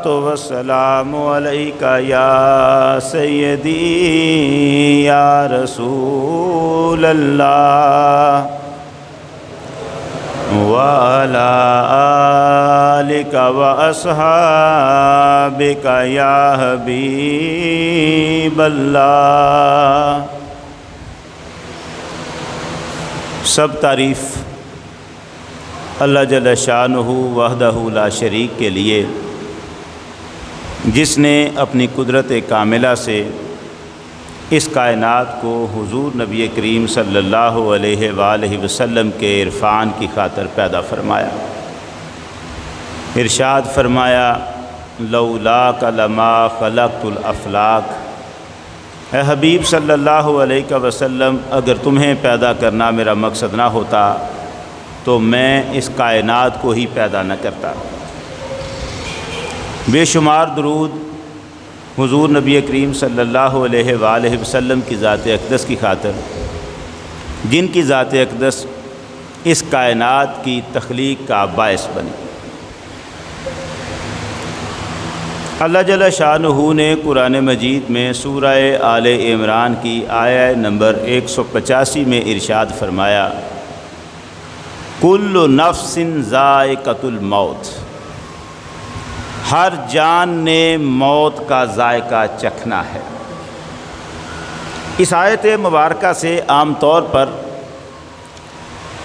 والسلام علیکہ یا سیدی یا رسول اللہ وعلی آلک واصحابک یا حبیب اللہ۔ سب تعریف اللہ جل شانہ وحدہ لا شریک کے لیے، جس نے اپنی قدرت کاملہ سے اس کائنات کو حضور نبی کریم صلی اللہ علیہ وآلہ وسلم کے عرفان کی خاطر پیدا فرمایا۔ ارشاد فرمایا لولاک لما خلقت الافلاک، اے حبیب صلی اللہ علیہ وسلم، اگر تمہیں پیدا کرنا میرا مقصد نہ ہوتا تو میں اس کائنات کو ہی پیدا نہ کرتا۔ بے شمار درود حضور نبی کریم صلی اللہ علیہ وآلہ وسلم کی ذات اقدس کی خاطر، جن کی ذات اقدس اس کائنات کی تخلیق کا باعث بنی۔ اللہ جل شانہ نے قرآن مجید میں سورہ آل عمران کی آیہ نمبر 185 میں ارشاد فرمایا کل نفس ذائقۃ الموت، ہر جان نے موت کا ذائقہ چکھنا ہے۔ اس آیت مبارکہ سے عام طور پر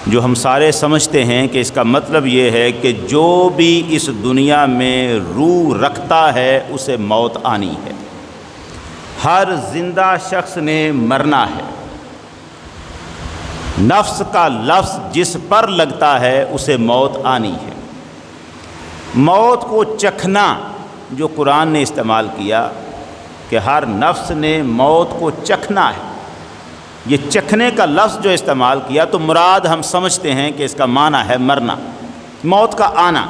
جو ہم سارے سمجھتے ہیں کہ اس کا مطلب یہ ہے کہ جو بھی اس دنیا میں روح رکھتا ہے اسے موت آنی ہے، ہر زندہ شخص نے مرنا ہے، نفس کا لفظ جس پر لگتا ہے اسے موت آنی ہے۔ موت کو چکھنا جو قرآن نے استعمال کیا کہ ہر نفس نے موت کو چکھنا ہے، یہ چکھنے کا لفظ جو استعمال کیا تو مراد ہم سمجھتے ہیں کہ اس کا معنی ہے مرنا، موت کا آنا۔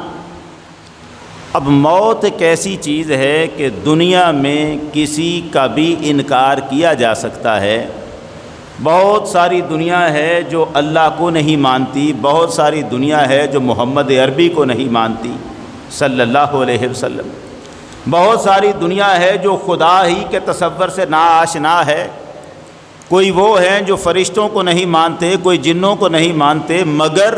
اب موت ایک ایسی چیز ہے کہ دنیا میں کسی کا بھی انکار کیا جا سکتا ہے۔ بہت ساری دنیا ہے جو اللہ کو نہیں مانتی، بہت ساری دنیا ہے جو محمد عربی کو نہیں مانتی صلی اللہ علیہ وسلم، بہت ساری دنیا ہے جو خدا ہی کے تصور سے ناآشنا ہے، کوئی وہ ہیں جو فرشتوں کو نہیں مانتے، کوئی جنوں کو نہیں مانتے، مگر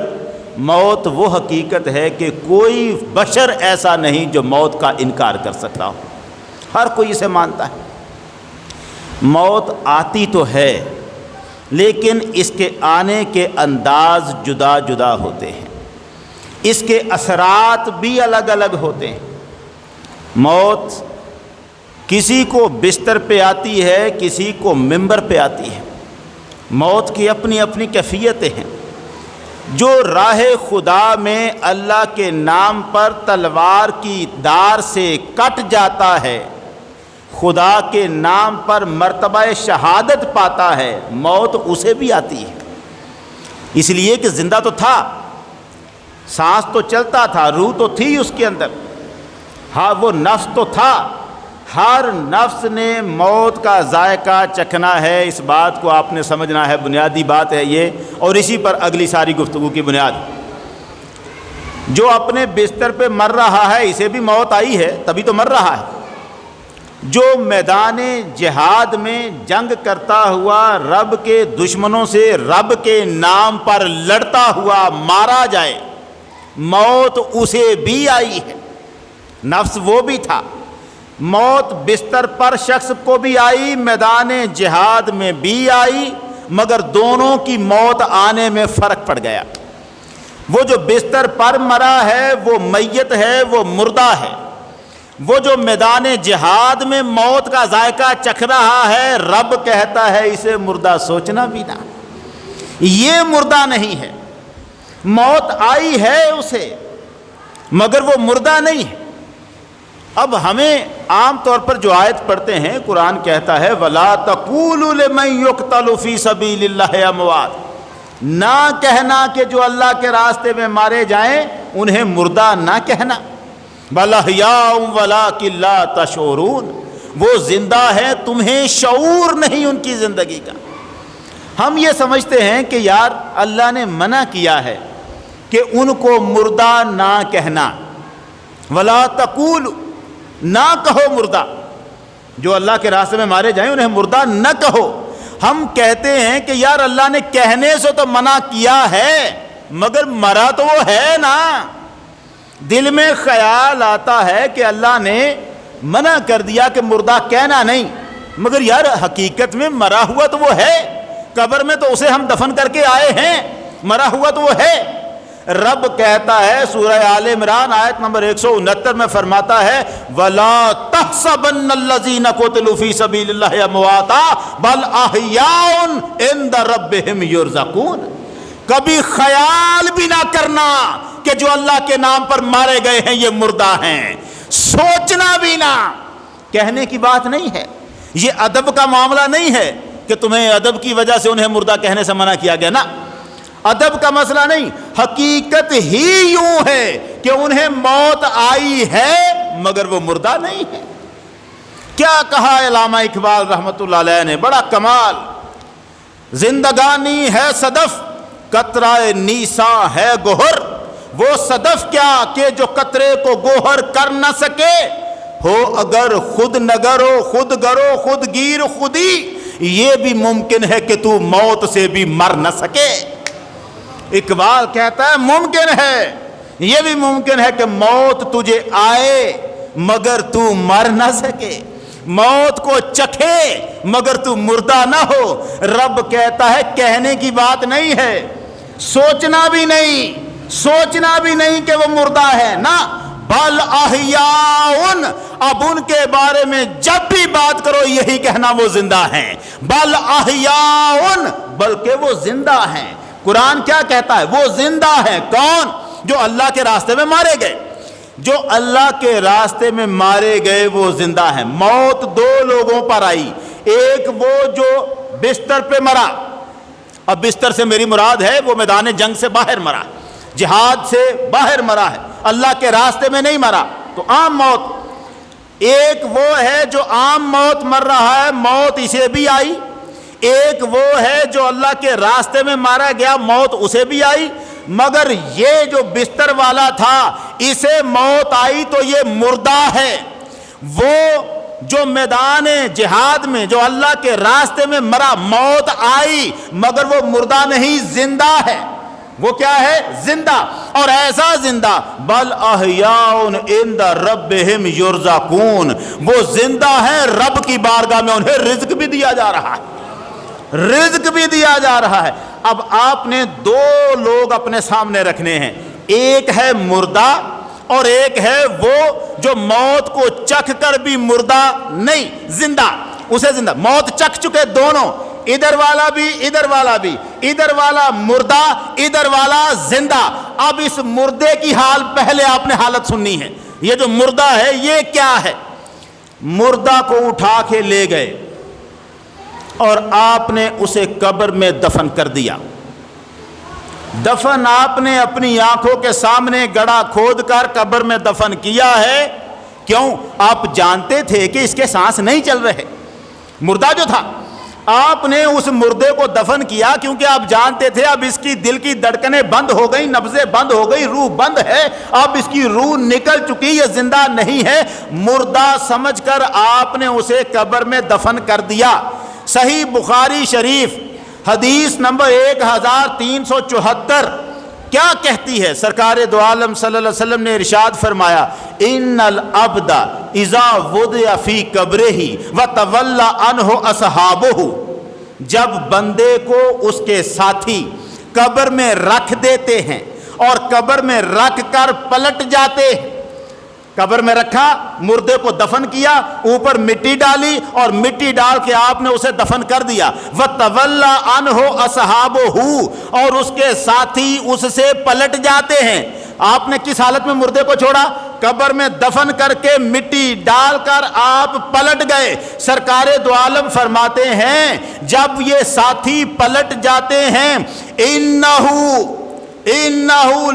موت وہ حقیقت ہے کہ کوئی بشر ایسا نہیں جو موت کا انکار کر سکتا ہو، ہر کوئی اسے مانتا ہے۔ موت آتی تو ہے لیکن اس کے آنے کے انداز جدا جدا ہوتے ہیں، اس کے اثرات بھی الگ الگ ہوتے ہیں۔ موت کسی کو بستر پہ آتی ہے، کسی کو ممبر پہ آتی ہے۔ موت کی اپنی اپنی کیفیتیں ہیں۔ جو راہ خدا میں اللہ کے نام پر تلوار کی دار سے کٹ جاتا ہے، خدا کے نام پر مرتبہ شہادت پاتا ہے، موت اسے بھی آتی ہے۔ اس لیے کہ زندہ تو تھا، سانس تو چلتا تھا، روح تو تھی اس کے اندر، ہاں وہ نفس تو تھا۔ ہر نفس نے موت کا ذائقہ چکھنا ہے، اس بات کو آپ نے سمجھنا ہے، بنیادی بات ہے یہ، اور اسی پر اگلی ساری گفتگو کی بنیاد۔ جو اپنے بستر پہ مر رہا ہے اسے بھی موت آئی ہے، تبھی تو مر رہا ہے۔ جو میدان جہاد میں جنگ کرتا ہوا رب کے دشمنوں سے رب کے نام پر لڑتا ہوا مارا جائے، موت اسے بھی آئی ہے، نفس وہ بھی تھا۔ موت بستر پر شخص کو بھی آئی، میدان جہاد میں بھی آئی، مگر دونوں کی موت آنے میں فرق پڑ گیا۔ وہ جو بستر پر مرا ہے وہ میت ہے، وہ مردہ ہے۔ وہ جو میدان جہاد میں موت کا ذائقہ چکھ رہا ہے، رب کہتا ہے اسے مردہ سوچنا بھی نہ، یہ مردہ نہیں ہے۔ موت آئی ہے اسے مگر وہ مردہ نہیں ہے۔ اب ہمیں عام طور پر جو آیت پڑھتے ہیں، قرآن کہتا ہے وَلَا تَقُولُوا لِمَن يُقْتَلُ فِي سَبِيلِ اللَّهِ أَمْوَاتٌ، نہ کہنا کہ جو اللہ کے راستے میں مارے جائیں انہیں مردہ نہ کہنا، بَلْ أَحْيَاءٌ وَلَٰكِن لَّا تَشْعُرُونَ، وہ زندہ ہیں تمہیں شعور نہیں ان کی زندگی کا۔ ہم یہ سمجھتے ہیں کہ یار اللہ نے منع کیا ہے کہ ان کو مردہ نہ کہنا، ولا تقول، نہ کہو مردہ، جو اللہ کے راستے میں مارے جائیں انہیں مردہ نہ کہو۔ ہم کہتے ہیں کہ یار اللہ نے کہنے سے تو منع کیا ہے، مگر مرا تو وہ ہے نا۔ دل میں خیال آتا ہے کہ اللہ نے منع کر دیا کہ مردہ کہنا نہیں، مگر یار حقیقت میں مرا ہوا تو وہ ہے، قبر میں تو اسے ہم دفن کر کے آئے ہیں، مرا ہوا تو وہ ہے۔ رب کہتا ہے سورہ آل عمران آیت نمبر 169 میں فرماتا ہے وَلَا تَحْسَبَنَّ الَّذِينَ قُتِلُوا فِي سَبِيلِ اللَّهِ أَمْوَاتًا بَلْ أَحْيَاءٌ عِندَ رَبِّهِمْ يُرْزَقُونَ۔ کبھی خیال بھی نہ کرنا کہ جو اللہ کے نام پر مارے گئے ہیں یہ مردہ ہیں، سوچنا بھی نہ، کہنے کی بات نہیں ہے، یہ ادب کا معاملہ نہیں ہے کہ تمہیں ادب کی وجہ سے انہیں مردہ کہنے سے منع کیا گیا نا، ادب کا مسئلہ نہیں، حقیقت ہی یوں ہے کہ انہیں موت آئی ہے مگر وہ مردہ نہیں ہے۔ کیا کہا علامہ اقبال رحمۃ اللہ علیہ نے، بڑا کمال، زندگانی ہے صدف قطرہ نیساں ہے گوہر، وہ صدف کیا کہ جو قطرے کو گوہر کر نہ سکے، ہو اگر خود نگرو خود گرو خود گیر خودی، یہ بھی ممکن ہے کہ تو موت سے بھی مر نہ سکے۔ اقبال کہتا ہے ممکن ہے، یہ بھی ممکن ہے کہ موت تجھے آئے مگر تو مر نہ سکے، موت کو چکھے مگر تو مردہ نہ ہو۔ رب کہتا ہے کہنے کی بات نہیں ہے، سوچنا بھی نہیں کہ وہ مردہ ہے نا، بل احیاء، اب ان کے بارے میں جب بھی بات کرو یہی کہنا وہ زندہ ہیں، بل احیاء، بلکہ وہ زندہ ہیں۔ قرآن کیا کہتا ہے؟ وہ زندہ ہیں۔ کون؟ جو اللہ کے راستے میں مارے گئے، جو اللہ کے راستے میں مارے گئے وہ زندہ ہیں۔ موت دو لوگوں پر آئی، ایک وہ جو بستر پہ مرا، اب بستر سے میری مراد ہے وہ میدان جنگ سے باہر مرا، جہاد سے باہر مرا ہے، اللہ کے راستے میں نہیں مرا تو عام موت۔ ایک وہ ہے جو عام موت مر رہا ہے، موت اسے بھی آئی، ایک وہ ہے جو اللہ کے راستے میں مارا گیا، موت اسے بھی آئی، مگر یہ جو بستر والا تھا اسے موت آئی تو یہ مردہ ہے۔ وہ جو میدان جہاد میں جو اللہ کے راستے میں مرا، موت آئی مگر وہ مردہ نہیں، زندہ ہے۔ وہ کیا ہے؟ زندہ، اور ایسا زندہ بل احیاء عند ربہم یرزقون، وہ زندہ ہیں، رب کی بارگاہ میں انہیں رزق بھی دیا جا رہا ہے، رزق بھی دیا جا رہا ہے۔ اب آپ نے دو لوگ اپنے سامنے رکھنے ہیں، ایک ہے مردہ اور ایک ہے وہ جو موت کو چکھ کر بھی مردہ نہیں، زندہ، اسے زندہ، موت چکھ چکے دونوں، ادھر والا بھی ادھر والا بھی، ادھر والا مردہ ادھر والا زندہ۔ اب اس مردے کی حال پہلے آپ نے حالت سننی ہے، یہ جو مردہ ہے یہ کیا ہے؟ مردہ کو اٹھا کے لے گئے اور آپ نے اسے قبر میں دفن کر دیا۔ دفن آپ نے اپنی آنکھوں کے سامنے گڑھا کھود کر قبر میں دفن کیا ہے، کیوں؟ آپ جانتے تھے کہ اس کے سانس نہیں چل رہے، مردہ جو تھا، آپ نے اس مردے کو دفن کیا کیونکہ آپ جانتے تھے اب اس کی دل کی دھڑکنیں بند ہو گئی، نبضیں بند ہو گئی، روح بند ہے، اب اس کی روح نکل چکی، یہ زندہ نہیں ہے، مردہ سمجھ کر آپ نے اسے قبر میں دفن کر دیا۔ صحیح بخاری شریف حدیث نمبر 1374 کیا کہتی ہے؟ سرکار دو عالم صلی اللہ علیہ وسلم نے ارشاد فرمایا ان العبد اذا وضع فی قبرہ وتولی عنہ اصحابہ، جب بندے کو اس کے ساتھی قبر میں رکھ دیتے ہیں اور قبر میں رکھ کر پلٹ جاتے ہیں، قبر میں رکھا، مردے کو دفن کیا، اوپر مٹی ڈالی اور مٹی ڈال کے آپ نے اسے دفن کر دیا، وَتَوَلَّى عَنْهُ أَصْحَابُهُ، اور اس کے ساتھی اس سے پلٹ جاتے ہیں۔ آپ نے کس حالت میں مردے کو چھوڑا؟ قبر میں دفن کر کے مٹی ڈال کر آپ پلٹ گئے۔ سرکار دو عالم فرماتے ہیں جب یہ ساتھی پلٹ جاتے ہیں إِنَّهُ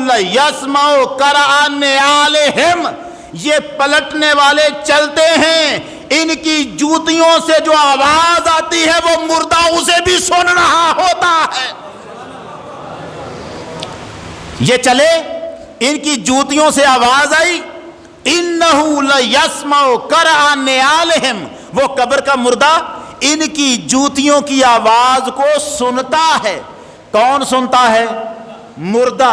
لَيَسْمَعُ قَرْعَ نِعَالِهِمْ، یہ پلٹنے والے چلتے ہیں، ان کی جوتیوں سے جو آواز آتی ہے وہ مردہ اسے بھی سن رہا ہوتا ہے۔ یہ چلے، ان کی جوتیوں سے آواز آئی، انہو لیسمع قرع نعالہم، وہ قبر کا مردہ ان کی جوتیوں کی آواز کو سنتا ہے۔ کون سنتا ہے؟ مردہ۔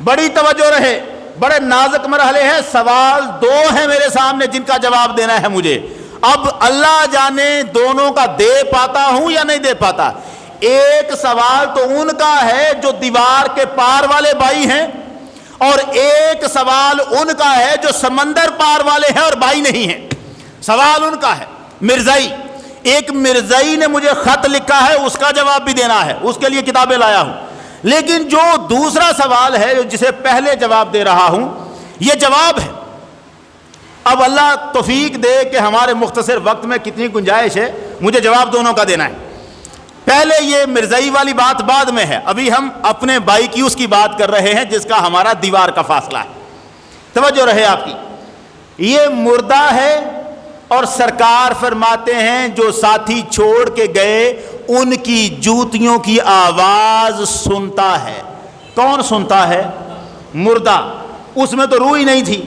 بڑی توجہ رہے، بڑے نازک مرحلے ہیں، سوال دو ہیں میرے سامنے جن کا جواب دینا ہے مجھے۔ اب اللہ جانے دونوں کا دے پاتا ہوں یا نہیں دے پاتا۔ ایک سوال تو ان کا ہے جو دیوار کے پار والے بھائی ہیں، اور ایک سوال ان کا ہے جو سمندر پار والے ہیں اور بھائی نہیں ہیں۔ سوال ان کا ہے۔ مرزائی، ایک مرزائی نے مجھے خط لکھا ہے، اس کا جواب بھی دینا ہے، اس کے لیے کتابیں لایا ہوں۔ لیکن جو دوسرا سوال ہے جسے پہلے جواب دے رہا ہوں، یہ جواب ہے۔ اب اللہ توفیق دے کہ ہمارے مختصر وقت میں کتنی گنجائش ہے، مجھے جواب دونوں کا دینا ہے۔ پہلے یہ مرزائی والی بات بعد میں ہے، ابھی ہم اپنے بھائی کی اس کی بات کر رہے ہیں جس کا ہمارا دیوار کا فاصلہ ہے۔ توجہ رہے آپ کی، یہ مردہ ہے اور سرکار فرماتے ہیں جو ساتھی چھوڑ کے گئے ان کی جوتیوں کی آواز سنتا ہے۔ کون سنتا ہے؟ مردہ۔ اس میں تو روح ہی نہیں تھی،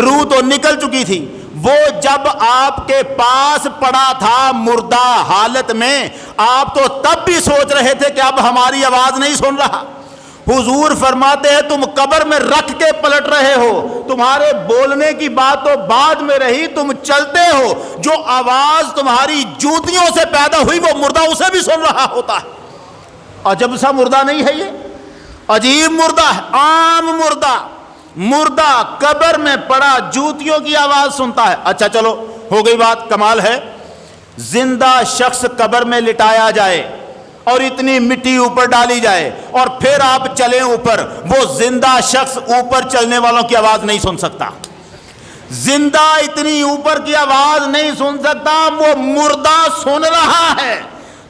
روح تو نکل چکی تھی۔ وہ جب آپ کے پاس پڑا تھا مردہ حالت میں، آپ تو تب بھی سوچ رہے تھے کہ اب ہماری آواز نہیں سن رہا۔ حضور فرماتے ہیں تم قبر میں رکھ کے پلٹ رہے ہو، تمہارے بولنے کی بات تو بعد میں رہی، تم چلتے ہو، جو آواز تمہاری جوتیوں سے پیدا ہوئی وہ مردہ اسے بھی سن رہا ہوتا ہے۔ عجب سا مردہ نہیں ہے یہ، عجیب مردہ ہے، عام مردہ۔ مردہ قبر میں پڑا جوتیوں کی آواز سنتا ہے۔ اچھا چلو ہو گئی بات، کمال ہے، زندہ شخص قبر میں لٹایا جائے اور اتنی مٹی اوپر ڈالی جائے اور پھر آپ چلیں اوپر، وہ زندہ شخص اوپر چلنے والوں کی آواز نہیں سن سکتا۔ زندہ اتنی اوپر کی آواز نہیں سن سکتا، وہ مردہ سن رہا ہے۔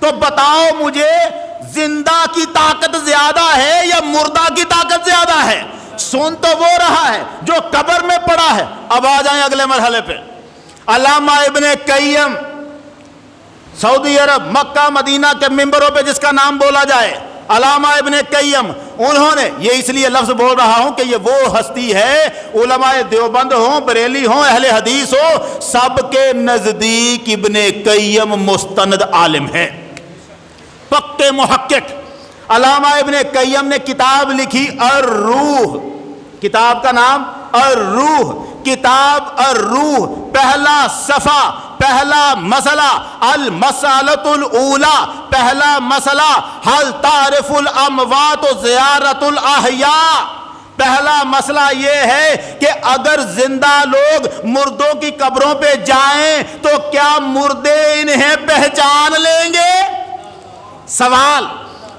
تو بتاؤ مجھے، زندہ کی طاقت زیادہ ہے یا مردہ کی طاقت زیادہ ہے؟ سن تو وہ رہا ہے جو قبر میں پڑا ہے۔ اب آ جائیں اگلے مرحلے پہ۔ علامہ ابن قیم، سعودی عرب، مکہ مدینہ کے ممبروں پہ جس کا نام بولا جائے، علامہ ابن قیم، انہوں نے یہ اس لیے لفظ بول رہا ہوں کہ یہ وہ ہستی ہے، علماء دیوبند ہوں، بریلی ہوں، اہل حدیث ہو، سب کے نزدیک ابن قیم مستند عالم ہے، پکے محقق۔ علامہ ابن قیم نے کتاب لکھی الروح، کتاب کا نام الروح، کتاب الروح، پہلا صفحہ، پہلا مسئلہ، المسألۃ الاولی، پہلا مسئلہ، هل تعرف الاموات زیارت الاحیاء۔ پہلا مسئلہ یہ ہے کہ اگر زندہ لوگ مردوں کی قبروں پہ جائیں تو کیا مردے انہیں پہچان لیں گے؟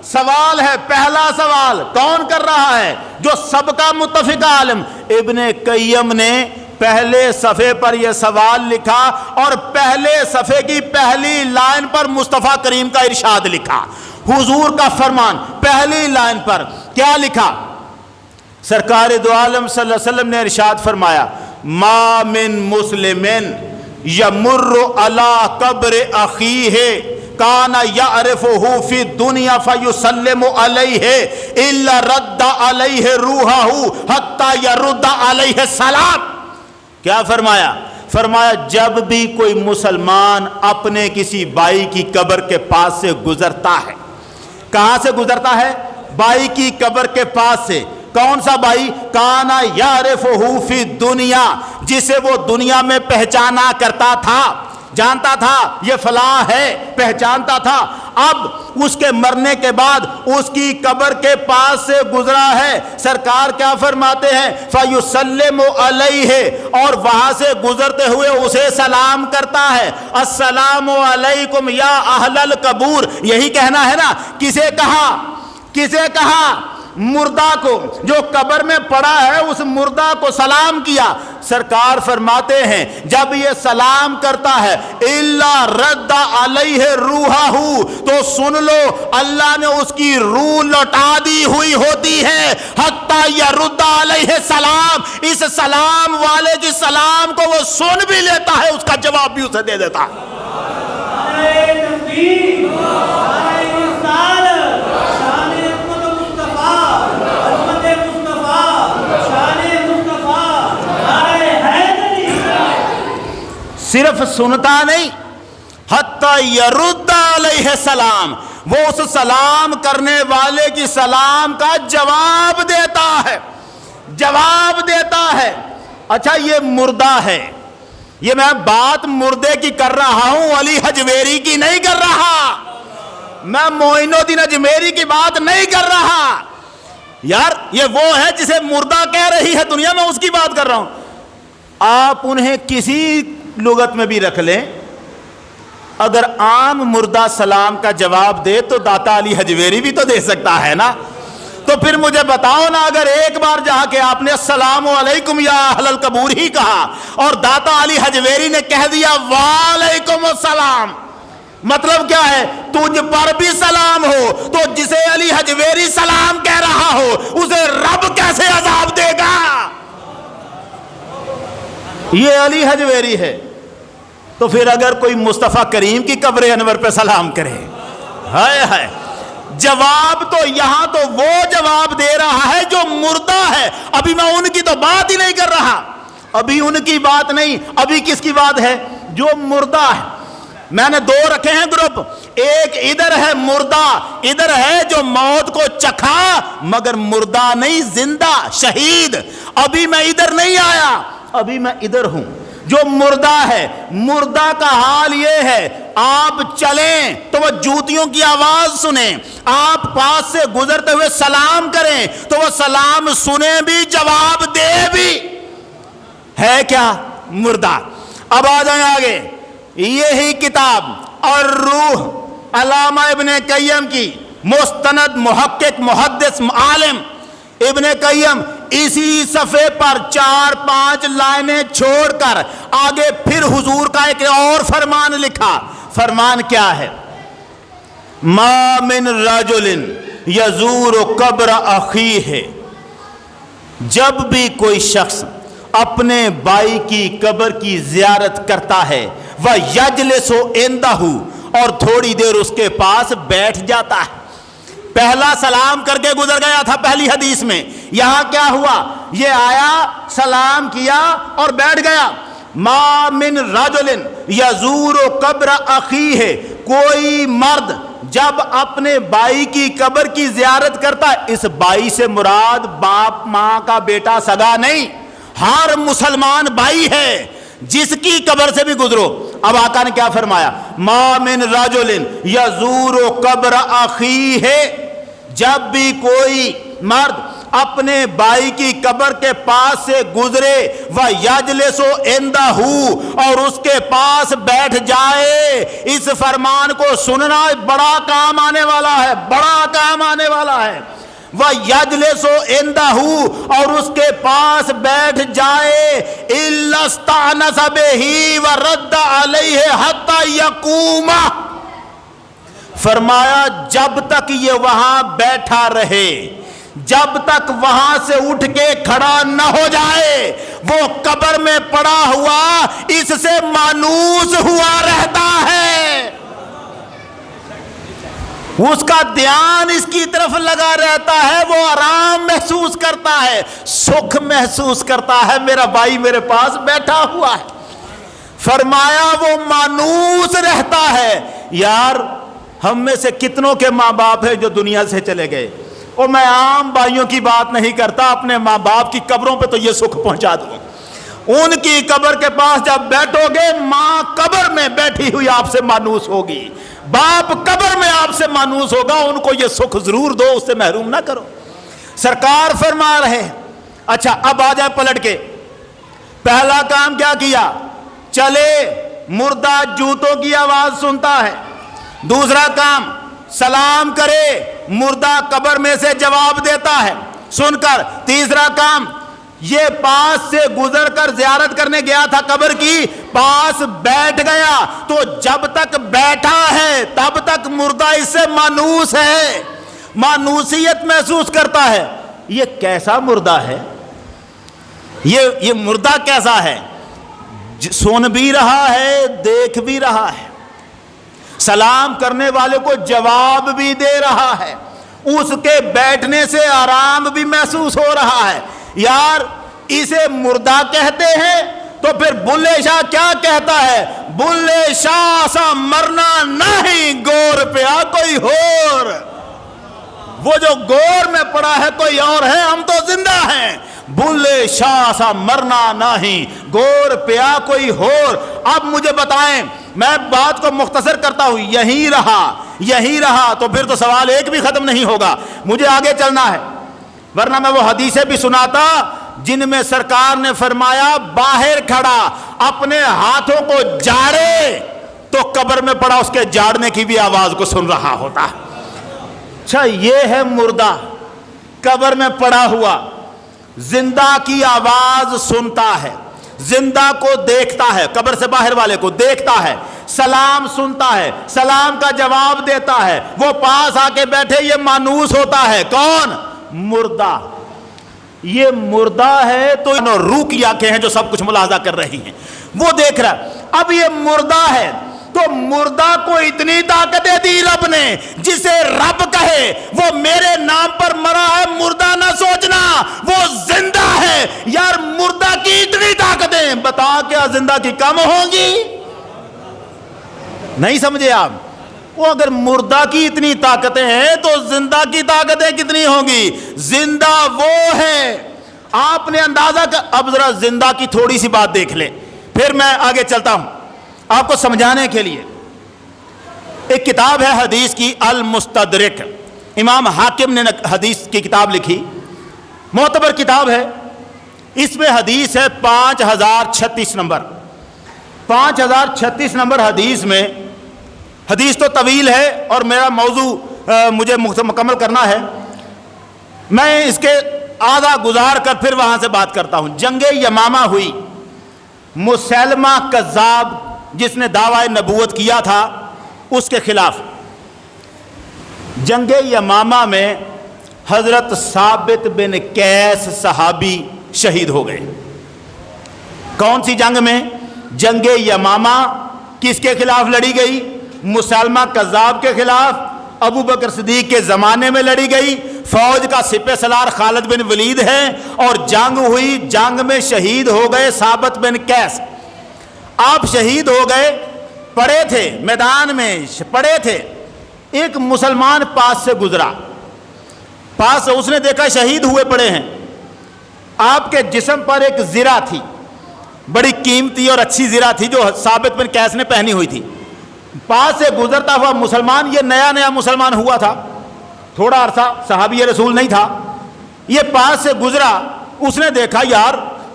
سوال ہے، پہلا سوال کون کر رہا ہے؟ جو سب کا متفق عالم، ابن قیم نے پہلے صفحے پر یہ سوال لکھا اور پہلے صفحے کی پہلی لائن پر مصطفیٰ کریم کا ارشاد لکھا، حضور کا فرمان۔ پہلی لائن پر کیا لکھا؟ سرکار دو عالم صلی اللہ علیہ وسلم نے ارشاد فرمایا، ما من مسلم یمر علی قبر اخیہ کان یعرفہ فی الدنیا فیسلم علیہ الا رد علیہ روحہ حتی یرد علیہ السلام۔ کیا فرمایا؟ فرمایا جب بھی کوئی مسلمان اپنے کسی بھائی کی قبر کے پاس سے گزرتا ہے، کہاں سے گزرتا ہے؟ بھائی کی قبر کے پاس سے۔ کون سا بھائی؟ کانا یعرفہ فی الدنیا، جسے وہ دنیا میں پہچانا کرتا تھا، جانتا تھا یہ فلاں ہے، پہچانتا تھا۔ اب اس کے مرنے کے بعد اس کی قبر کے پاس سے گزرا ہے، سرکار کیا فرماتے ہیں؟ فَيُسَلِّمُ عَلَيْهِ، اور وہاں سے گزرتے ہوئے اسے سلام کرتا ہے، السلام علیکم یا اہل القبور۔ یہی کہنا ہے نا؟ کسے کہا؟ مردہ کو، جو قبر میں پڑا ہے اس مردہ کو سلام کیا۔ سرکار فرماتے ہیں جب یہ سلام کرتا ہے الا رد علیہ روحہ، تو سن لو اللہ نے اس کی روح لوٹا دی ہوئی ہوتی ہے، حتی یرد علیہ السلام، اس سلام والے کی سلام کو وہ سن بھی لیتا ہے، اس کا جواب بھی اسے دے دیتا ہے۔ صرف سنتا نہیں، حتی یرد علیہ السلام، وہ اس سلام کرنے والے کی سلام کا جواب دیتا ہے، جواب دیتا ہے۔ اچھا یہ مردہ ہے، یہ میں بات مردے کی کر رہا ہوں، علی حجویری کی نہیں کر رہا، میں معین الدین اجمیری کی بات نہیں کر رہا یار، یہ وہ ہے جسے مردہ کہہ رہی ہے دنیا، میں اس کی بات کر رہا ہوں۔ آپ انہیں کسی لغت میں بھی رکھ لیں، اگر عام مردہ سلام کا جواب دے تو داتا علی حجویری بھی تو دے سکتا ہے نا، تو پھر مجھے بتاؤ نا، اگر ایک بار جا کے آپ نے السلام علیکم یا اہل القبور ہی کہا اور داتا علی حجویری نے کہہ دیا وعلیکم السلام، مطلب کیا ہے؟ تجھ پر بھی سلام ہو، تو جسے علی حجویری سلام کہہ رہا ہو اسے رب کیسے عذاب دے گا؟ یہ علی حجویری ہے، تو پھر اگر کوئی مصطفیٰ کریم کی قبر انور پہ سلام کرے، ہائے ہائے، جواب تو یہاں تو وہ جواب دے رہا ہے جو مردہ ہے۔ ابھی میں ان کی تو بات ہی نہیں کر رہا، ابھی ان کی بات نہیں، ابھی کس کی بات ہے؟ جو مردہ ہے۔ میں نے دو رکھے ہیں گروپ، ایک ادھر ہے مردہ، ادھر ہے جو موت کو چکھا مگر مردہ نہیں، زندہ شہید۔ ابھی میں ادھر نہیں آیا، ابھی میں ادھر ہوں۔ جو مردہ ہے، مردہ کا حال یہ ہے، آپ چلیں تو وہ جوتیوں کی آواز سنیں، آپ پاس سے گزرتے ہوئے سلام کریں تو وہ سلام سنیں بھی، جواب دے بھی، ہے کیا؟ مردہ۔ اب آ جائیں آگے، یہی کتاب اور روح علامہ ابن قیم کی، مستند محقق محدث عالم ابن قیم، اسی صفحے پر 4-5 لائنیں چھوڑ کر آگے پھر حضور کا ایک اور فرمان لکھا۔ فرمان کیا ہے؟ ما من رجل یزور قبر اخیہ، جب بھی کوئی شخص اپنے بھائی کی قبر کی زیارت کرتا ہے، وَيَجْلِسُ عِنْدَهُ، اور تھوڑی دیر اس کے پاس بیٹھ جاتا ہے۔ پہلا سلام کر کے گزر گیا تھا پہلی حدیث میں، یہاں کیا ہوا؟ یہ آیا، سلام کیا اور بیٹھ گیا۔ ما من رجل یزور قبر اخیہ، کوئی مرد جب اپنے بھائی کی قبر کی زیارت کرتا ہے، اس بھائی سے مراد باپ ماں کا بیٹا سگا نہیں، ہر مسلمان بھائی ہے، جس کی قبر سے بھی گزرو۔ اب آقا نے کیا فرمایا؟ ما من رجل یزور قبر اخیہ، جب بھی کوئی مرد اپنے بھائی کی قبر کے پاس سے گزرے، وَيَجْلِسُ عِنْدَهُ، اور اس کے پاس بیٹھ جائے، اس فرمان کو سننا بڑا کام آنے والا ہے، بڑا کام آنے والا ہے۔ وَيَجْلِسُ عِنْدَهُ، اور اس کے پاس بیٹھ جائے، إِلَّا اسْتَأْنَسَ بِهِ وَرَدَّ عَلَيْهِ حَتَّى يَقُومَ، فرمایا جب تک یہ وہاں بیٹھا رہے، جب تک وہاں سے اٹھ کے کھڑا نہ ہو جائے، وہ قبر میں پڑا ہوا اس سے مانوس ہوا رہتا ہے، اس کا دھیان اس کی طرف لگا رہتا ہے، وہ آرام محسوس کرتا ہے، سکھ محسوس کرتا ہے، میرا بھائی میرے پاس بیٹھا ہوا ہے۔ فرمایا وہ مانوس رہتا ہے۔ یار ہم میں سے کتنوں کے ماں باپ ہیں جو دنیا سے چلے گئے، اور میں عام بھائیوں کی بات نہیں کرتا، اپنے ماں باپ کی قبروں پہ تو یہ سکھ پہنچا دوں، ان کی قبر کے پاس جب بیٹھو گے، ماں قبر میں بیٹھی ہوئی آپ سے مانوس ہوگی، باپ قبر میں آپ سے مانوس ہوگا، ان کو یہ سکھ ضرور دو، اس سے محروم نہ کرو۔ سرکار فرما رہے۔ اچھا اب آ جائے پلٹ کے، پہلا کام کیا کیا؟ چلے، مردہ جوتوں کی آواز سنتا ہے۔ دوسرا کام، سلام کرے، مردہ قبر میں سے جواب دیتا ہے سن کر۔ تیسرا کام، یہ پاس سے گزر کر زیارت کرنے گیا تھا قبر کی، پاس بیٹھ گیا، تو جب تک بیٹھا ہے تب تک مردہ اس سے مانوس ہے، مانوسیت محسوس کرتا ہے۔ یہ کیسا مردہ ہے؟ یہ مردہ کیسا ہے؟ سن بھی رہا ہے، دیکھ بھی رہا ہے، سلام کرنے والے کو جواب بھی دے رہا ہے، اس کے بیٹھنے سے آرام بھی محسوس ہو رہا ہے۔ یار اسے مردہ کہتے ہیں تو پھر بلے شاہ کیا کہتا ہے؟ بلے شاہ سا مرنا نہیں، گور پیا کوئی اور۔ وہ جو گور میں پڑا ہے کوئی اور ہے، ہم تو زندہ ہیں۔ بلے شاہ سا مرنا نہیں، گور پیا کوئی اور۔ اب مجھے بتائیں، میں بات کو مختصر کرتا ہوں، یہی رہا تو پھر تو سوال ایک بھی ختم نہیں ہوگا، مجھے آگے چلنا ہے، ورنہ میں وہ حدیثیں بھی سناتا جن میں سرکار نے فرمایا باہر کھڑا اپنے ہاتھوں کو جاڑے تو قبر میں پڑا اس کے جاڑنے کی بھی آواز کو سن رہا ہوتا۔ اچھا، یہ ہے مردہ قبر میں پڑا ہوا، زندہ کی آواز سنتا ہے، زندہ کو دیکھتا ہے، قبر سے باہر والے کو دیکھتا ہے، سلام سنتا ہے، سلام کا جواب دیتا ہے، وہ پاس آ کے بیٹھے، یہ مانوس ہوتا ہے۔ کون؟ مردہ۔ یہ مردہ ہے تو روح کی آنکھیں ہیں جو سب کچھ ملاحظہ کر رہی ہیں، وہ دیکھ رہا ہے۔ اب یہ مردہ ہے تو مردہ کو اتنی طاقتیں دی رب نے، جسے رب کہے وہ میرے نام پر مرا ہے، مردہ نہ سوچنا، وہ زندہ ہے۔ یار مردہ کی اتنی طاقتیں، بتا کیا زندہ کی کم ہوں گی؟ نہیں سمجھے آپ؟ وہ اگر مردہ کی اتنی طاقتیں ہیں تو زندہ کی طاقتیں کتنی ہوں گی؟ زندہ وہ ہے، آپ نے اندازہ کر۔ اب ذرا زندہ کی تھوڑی سی بات دیکھ لیں، پھر میں آگے چلتا ہوں آپ کو سمجھانے کے لیے۔ ایک کتاب ہے حدیث کی، المستدرک، امام حاکم نے حدیث کی کتاب لکھی، معتبر کتاب ہے۔ اس میں حدیث ہے 5036 نمبر، 5036 نمبر حدیث میں، حدیث تو طویل ہے اور میرا موضوع مجھے مکمل کرنا ہے، میں اس کے آدھا گزار کر پھر وہاں سے بات کرتا ہوں۔ جنگ یمامہ ہوئی، مسلمہ کذاب جس نے دعویٰ نبوت کیا تھا اس کے خلاف جنگ یمامہ میں حضرت ثابت بن قیس صحابی شہید ہو گئے۔ کون سی جنگ میں؟ جنگ یمامہ۔ کس کے خلاف لڑی گئی؟ مسلمہ کذاب کے خلاف، ابو بکر صدیق کے زمانے میں لڑی گئی۔ فوج کا سپہ سالار خالد بن ولید ہے اور جنگ ہوئی، جنگ میں شہید ہو گئے ثابت بن قیس۔ آپ شہید ہو گئے، پڑے تھے میدان میں، پڑے تھے، ایک مسلمان پاس سے گزرا، پاس اس نے دیکھا شہید ہوئے پڑے ہیں، آپ کے جسم پر ایک زرہ تھی، بڑی قیمتی اور اچھی زرہ تھی جو ثابت بن قیس نے پہنی ہوئی تھی۔ پاس سے گزرتا ہوا مسلمان، یہ نیا مسلمان ہوا تھا، تھوڑا عرصہ صحابی رسول نہیں تھا، یہ پاس سے گزرا، اس نے دیکھا یار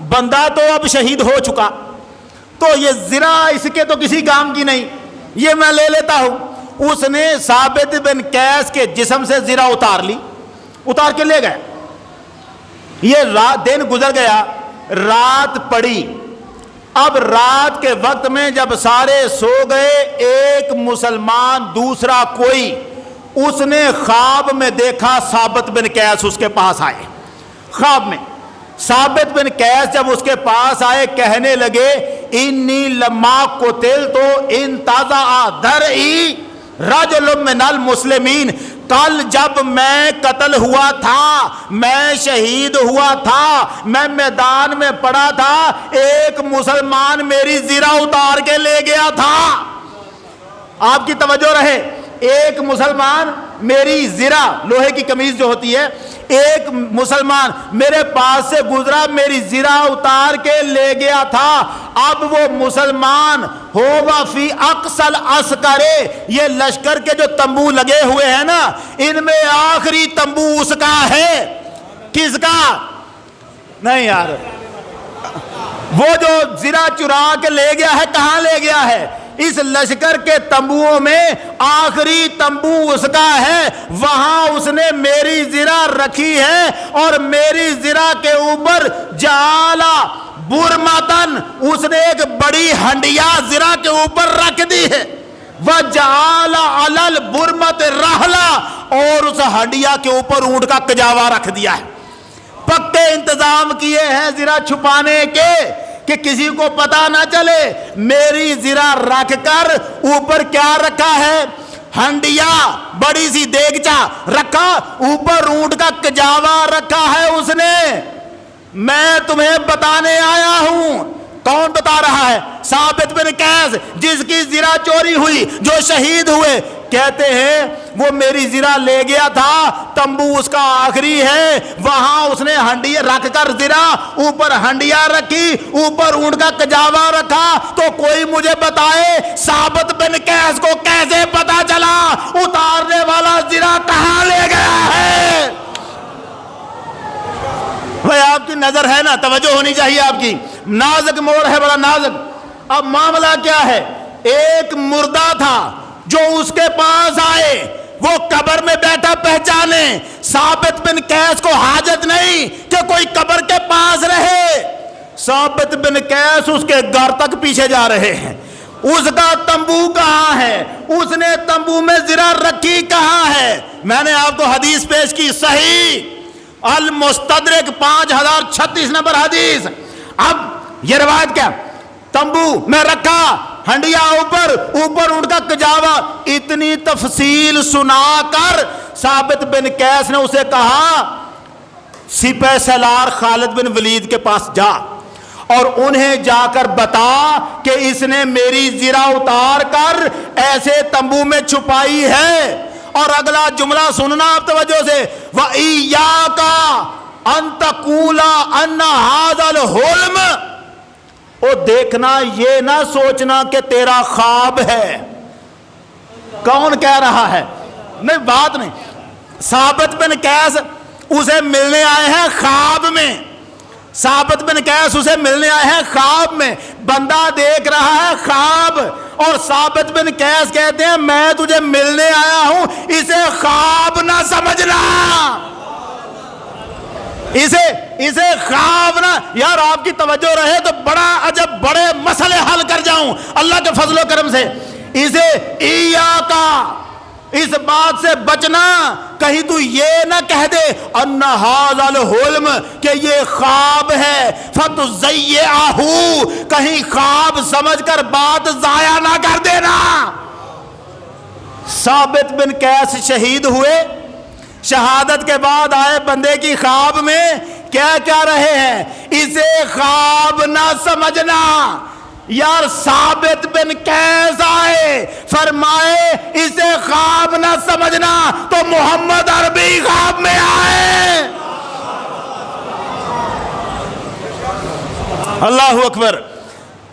بندہ تو اب شہید ہو چکا، تو یہ زرہ اس کے تو کسی کام کی نہیں، یہ میں لے لیتا ہوں۔ اس نے ثابت بن قیس کے جسم سے زرہ اتار لی، اتار کے لے گئے۔ یہ دن گزر گیا، رات پڑی۔ اب رات کے وقت میں جب سارے سو گئے، ایک مسلمان دوسرا کوئی، اس نے خواب میں دیکھا ثابت بن قیس اس کے پاس آئے۔ خواب میں ثابت بن قیس جب اس کے پاس آئے، کہنے لگے انی لما قتلت انتزع درعی رجل من المسلمین، کل جب میں قتل ہوا تھا، میں شہید ہوا تھا، میں میدان میں پڑا تھا، ایک مسلمان میری زرہ اتار کے لے گیا تھا۔ آپ کی توجہ رہے، ایک مسلمان میری زرہ، لوہے کی قمیض جو ہوتی ہے، ایک مسلمان میرے پاس سے گزرا، میری زرہ اتار کے لے گیا تھا۔ اب وہ مسلمان ہوگا فی اقصل عسکرے، یہ لشکر کے جو تمبو لگے ہوئے ہیں نا، ان میں آخری تمبو اس کا ہے۔ کس کا؟ نہیں یار، وہ جو زرہ چرا کے لے گیا ہے، کہاں لے گیا ہے؟ اس لشکر کے تمبوؤں میں آخری تمبو اس کا ہے، وہاں اس نے میری زرہ رکھی ہے، اور میری زرہ کے اوپر جالا برمتن، اس نے ایک بڑی ہنڈیا زرہ کے اوپر رکھ دی ہے، وجعل علی البرمۃ رحلا، اور اس ہنڈیا کے اوپر اونٹ کا کجاوا رکھ دیا ہے۔ پکے انتظام کیے ہیں زرہ چھپانے کے کہ کسی کو پتا نہ چلے۔ میری زرہ رکھ کر اوپر کیا رکھا ہے؟ ہنڈیا، بڑی سی دیگچا رکھا، اوپر اونٹ کا کجاوا رکھا ہے اس نے۔ میں تمہیں بتانے آیا ہوں، کون بتا رہا ہے؟ ثابت بن قیس، جس کی زرہ چوری ہوئی، جو شہید ہوئے، کہتے ہیں وہ میری زرہ لے گیا تھا، تمبو اس کا آخری ہے، وہاں اس نے ہنڈیا رکھ کر زرہ اوپر ہنڈیا رکھی، اوپر اونٹ کا کجاوا رکھا، تو کوئی مجھے بتائے ثابت بن قیس کو کیسے پتا چلا اتارنے والا زرہ کہاں لے گیا ہے؟ بھائی آپ کی نظر ہے نا، توجہ ہونی چاہیے آپ کی، نازک موڑ ہے، بڑا نازک۔ اب معاملہ کیا ہے؟ ایک مردہ تھا جو اس کے پاس آئے، وہ قبر میں بیٹھا پہچانے، ثابت بن قیس کو حاجت نہیں کہ کوئی قبر کے پاس رہے، ثابت بن قیس اس کے گھر تک پیچھے جا رہے ہیں، اس کا تمبو کہاں ہے، اس نے تمبو میں زرہ رکھی کہاں ہے؟ میں نے آپ کو حدیث پیش کی، صحیح المستدرک 5036 نمبر حدیث۔ اب یہ روایت کیا؟ تمبو میں رکھا، ہنڈیا اوپر اونٹ کا کجاوا، اتنی تفصیل سنا کر ثابت بن قیس نے اسے کہا سپہ سالار خالد بن ولید کے پاس جا اور انہیں جا کر بتا کہ اس نے میری زرہ اتار کر ایسے تمبو میں چھپائی ہے۔ اور اگلا جملہ سننا آپ توجہ سے، وَإِيَّاكَ أَن تَقُولَ أَنَّ هَذَا الْحُلْمَ، او دیکھنا یہ نہ سوچنا کہ تیرا خواب ہے۔ کون کہہ رہا ہے؟ نہیں بات نہیں، ثابت بن قیس اسے ملنے آئے ہیں خواب میں، ثابت بن قیس اسے ملنے آئے ہیں خواب میں، بندہ دیکھ رہا ہے خواب، اور ثابت بن قیس کہتے ہیں میں تجھے ملنے آیا ہوں، اسے خواب نہ سمجھنا، اسے خواب نہ۔ یار آپ کی توجہ رہے تو بڑا عجب بڑے مسئلے حل کر جاؤں اللہ کے فضل و کرم سے۔ اسے ایاکا، اس بات سے بچنا کہیں تو یہ نہ کہہ دے ان ھذا الحلم کہ یہ خواب ہے، فتضیعہ، کہیں خواب سمجھ کر بات ضائع نہ کر دینا۔ ثابت بن قیس شہید ہوئے، شہادت کے بعد آئے بندے کی خواب میں، کیا کہہ رہے ہیں؟ اسے خواب نہ سمجھنا۔ یار ثابت بن قیس آئے فرمائے اسے خواب نہ سمجھنا، تو محمد عربی خواب میں آئے۔ اللہ اکبر۔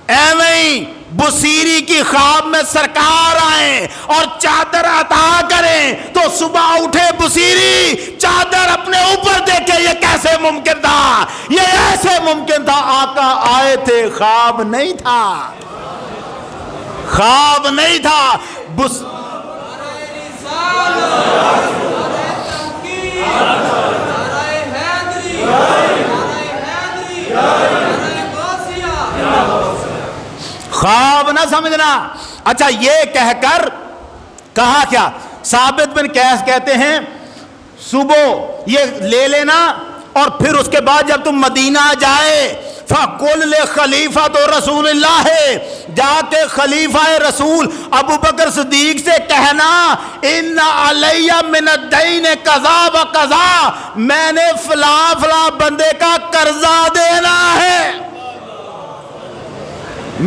ایویں بصیری کی خواب میں سرکار آئیں اور چادر عطا کریں تو صبح اٹھے بصیری چادر اپنے اوپر دیکھے، یہ کیسے ممکن تھا؟ یہ ایسے ممکن تھا، آقا آئے تھے، خواب نہیں تھا، خواب نہیں تھا۔ خواب نہ سمجھنا۔ اچھا یہ کہہ کر کہا کیا؟ ثابت بن قیس کہتے ہیں صبح یہ لے لینا اور پھر اس کے بعد جب تم مدینہ جائے فَقُلْ لِخَلِيفَةُ رسول اللہ، جا کے خلیفہ رسول ابو بکر صدیق سے کہنا ان علی من الدین قضا و قضا، میں نے فلاں فلاں بندے کا قرضہ دینا ہے،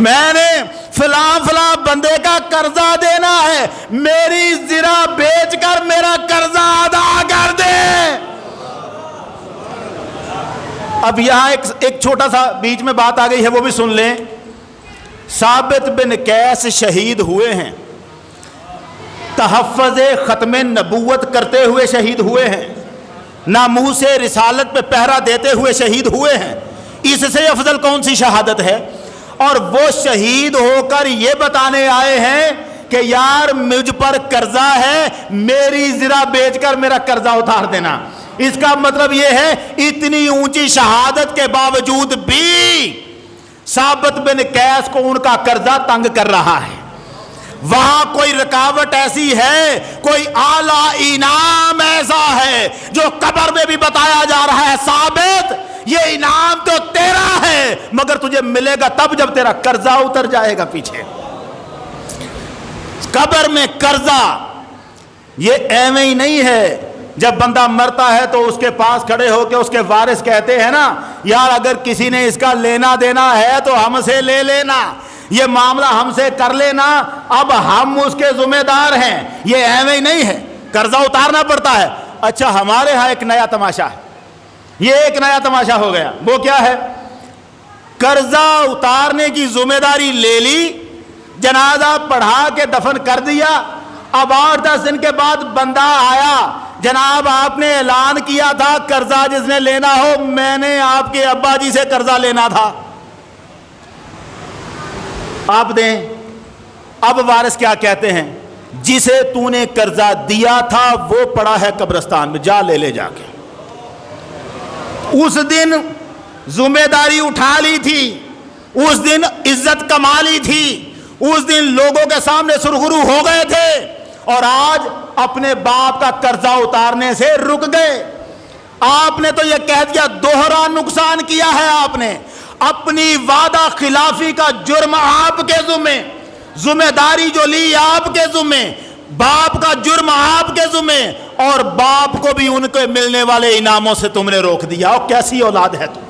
میں نے فلاں فلاں بندے کا قرضہ دینا ہے، میری زرہ بیچ کر میرا قرضہ ادا کر دے۔ اب یہاں ایک چھوٹا سا بیچ میں بات آ گئی ہے، وہ بھی سن لیں۔ ثابت بن قیس شہید ہوئے ہیں، تحفظ ختم نبوت کرتے ہوئے شہید ہوئے ہیں، ناموس رسالت پہ پہرا دیتے ہوئے شہید ہوئے ہیں، اس سے افضل کون سی شہادت ہے؟ اور وہ شہید ہو کر یہ بتانے آئے ہیں کہ یار مجھ پر قرضہ ہے، میری زرہ بیچ کر میرا قرضہ اتار دینا۔ اس کا مطلب یہ ہے اتنی اونچی شہادت کے باوجود بھی ثابت بن قیس کو ان کا قرضہ تنگ کر رہا ہے۔ وہاں کوئی رکاوٹ ایسی ہے، کوئی اعلی انعام ایسا ہے جو قبر میں بھی بتایا جا رہا ہے، ثابت یہ انعام تو تیرا ہے مگر تجھے ملے گا تب جب تیرا قرضہ اتر جائے گا پیچھے۔ قبر میں قرضہ یہ ایویں ہی نہیں ہے، جب بندہ مرتا ہے تو اس کے پاس کھڑے ہو کے اس کے وارث کہتے ہیں نا یار اگر کسی نے اس کا لینا دینا ہے تو ہم سے لے لینا، یہ معاملہ ہم سے کر لینا، اب ہم اس کے ذمہ دار ہیں، یہ ایویں ہی نہیں ہے، قرضہ اتارنا پڑتا ہے۔ اچھا ہمارے ہاں ایک نیا تماشا ہے، یہ ایک نیا تماشا ہو گیا، وہ کیا ہے؟ قرضہ اتارنے کی ذمہ داری لے لی، جنازہ پڑھا کے دفن کر دیا، اب 8-10 دن کے بعد بندہ آیا، جناب آپ نے اعلان کیا تھا قرضہ جس نے لینا ہو میں نے آپ کے ابا جی سے قرضہ لینا تھا، آپ دیں۔ اب وارث کیا کہتے ہیں؟ جسے تو نے قرضہ دیا تھا وہ پڑا ہے قبرستان میں، جا لے لے جا کے۔ اس دن ذمہ داری اٹھا لی تھی، اس دن عزت کما لی تھی، اس دن لوگوں کے سامنے سرخرو ہو گئے تھے، اور آج اپنے باپ کا قرضہ اتارنے سے رک گئے۔ آپ نے تو یہ کہہ دیا دوہرا نقصان کیا ہے، آپ نے اپنی وعدہ خلافی کا جرم آپ کے ذمے، ذمہ داری جو لی آپ کے ذمے، باپ کا جرم آپ کے ذمے، اور باپ کو بھی ان کے ملنے والے انعاموں سے تم نے روک دیا۔ اور کیسی اولاد ہے تو،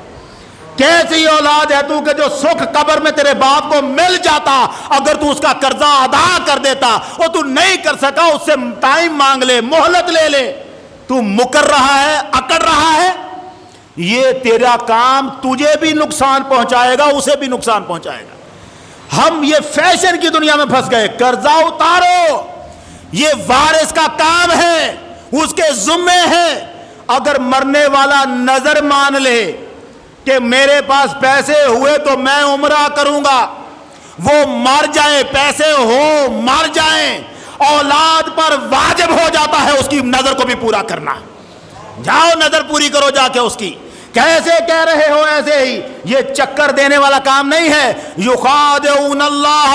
کیسی اولاد ہے تو کہ جو سکھ قبر میں تیرے باپ کو مل جاتا اگر تو اس کا قرضہ ادا کر دیتا، اور تو نہیں کر سکا، اس سے ٹائم مانگ لے، مہلت لے لے، تو مکر رہا ہے، اکڑ رہا ہے۔ یہ تیرا کام تجھے بھی نقصان پہنچائے گا، اسے بھی نقصان پہنچائے گا۔ ہم یہ فیشن کی دنیا میں پھنس گئے، قرضہ اتارو، یہ وارث کا کام ہے، اس کے ذمے ہے۔ اگر مرنے والا نظر مان لے کہ میرے پاس پیسے ہوئے تو میں عمرہ کروں گا، وہ مر جائے، پیسے ہو مر جائیں، اولاد پر واجب ہو جاتا ہے اس کی نظر کو بھی پورا کرنا۔ جاؤ نظر پوری کرو جا کے اس کی۔ کیسے کہہ رہے ہو ایسے ہی، یہ چکر دینے والا کام نہیں ہے۔ یخادعون اللہ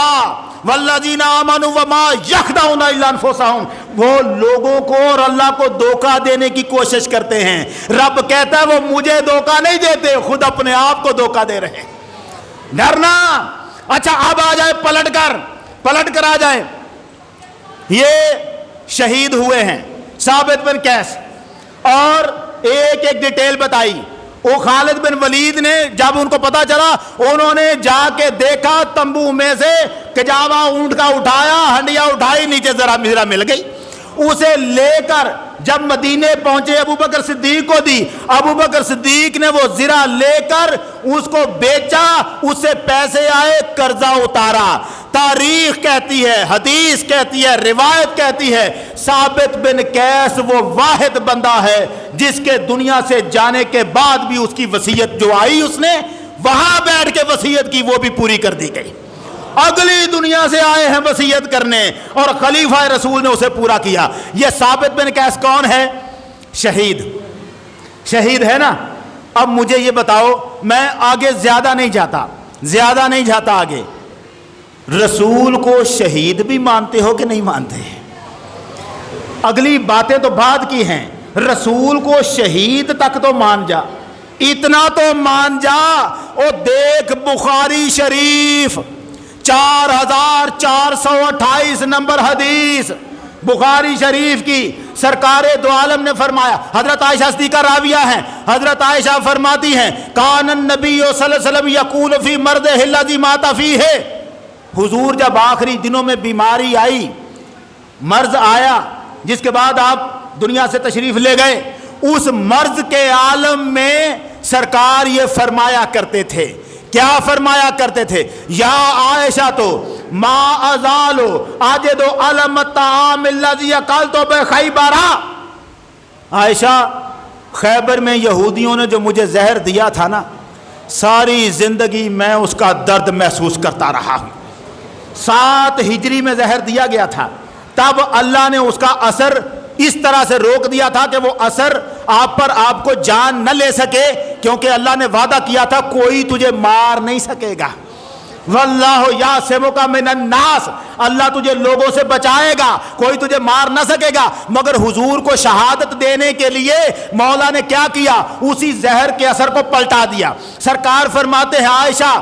والذین آمنوا وما یخدعون الا انفسہم، وہ لوگوں کو اور اللہ کو دھوکہ دینے کی کوشش کرتے ہیں۔ رب کہتا ہے وہ مجھے دھوکہ نہیں دیتے، خود اپنے آپ کو دھوکہ دے رہے ہیں۔ ڈرنا۔ اچھا اب آ جائے پلٹ کر آ جائے، یہ شہید ہوئے ہیں ثابت بن قیس، اور ایک ایک ڈیٹیل بتائی۔ وہ خالد بن ولید نے جب ان کو پتا چلا، انہوں نے جا کے دیکھا تمبو میں سے کجاوا اونٹ کا اٹھایا، ہنڈیا اٹھائی، نیچے ذرا مل گئی، اسے لے کر جب مدینے پہنچے ابو بکر صدیق کو دی، ابو بکر صدیق نے وہ زرہ لے کر اس کو بیچا، اس سے پیسے آئے، قرضہ اتارا۔ تاریخ کہتی ہے، حدیث کہتی ہے، روایت کہتی ہے، ثابت بن قیس وہ واحد بندہ ہے جس کے دنیا سے جانے کے بعد بھی اس کی وصیت جو آئی اس نے وہاں بیٹھ کے وصیت کی، وہ بھی پوری کر دی گئی۔ اگلی دنیا سے آئے ہیں وصیت کرنے، اور خلیفہ رسول نے اسے پورا کیا۔ یہ ثابت بن قیس کون ہے؟ شہید ہے نا۔ اب مجھے یہ بتاؤ، میں آگے زیادہ نہیں جاتا آگے، رسول کو شہید بھی مانتے ہو کہ نہیں مانتے؟ اگلی باتیں تو بعد کی ہیں، رسول کو شہید تک تو مان جا، اتنا تو مان جا۔ او دیکھ بخاری شریف 4428 نمبر حدیث بخاری شریف کی، سرکار دو عالم نے فرمایا، حضرت عائشہ صدیقہ راویہ ہیں، حضرت عائشہ فرماتی ہیں کان النبی صلی اللہ علیہ وسلم یقول فی مرضہ الذی مات فیہ، حضور جب آخری دنوں میں بیماری آئی، مرض آیا، جس کے بعد آپ دنیا سے تشریف لے گئے، اس مرض کے عالم میں سرکار یہ فرمایا کرتے تھے۔ کیا فرمایا کرتے تھے؟ یا عائشہ تو ما ازالو اجدو علم الطعام الذی اکلت بخیبر، عائشہ خیبر میں یہودیوں نے جو مجھے زہر دیا تھا نا، ساری زندگی میں اس کا درد محسوس کرتا رہا ہوں۔ 7 ہجری میں زہر دیا گیا تھا، تب اللہ نے اس کا اثر اس طرح سے روک دیا تھا کہ وہ اثر آپ کو جان نہ لے سکے، کیونکہ اللہ نے وعدہ کیا تھا کوئی تجھے مار نہیں سکے گا۔ واللہ یعصمک من الناس، اللہ تجھے لوگوں سے بچائے گا، کوئی تجھے مار نہ سکے گا۔ مگر حضور کو شہادت دینے کے لیے مولا نے کیا کیا؟ اسی زہر کے اثر کو پلٹا دیا۔ سرکار فرماتے ہیں عائشہ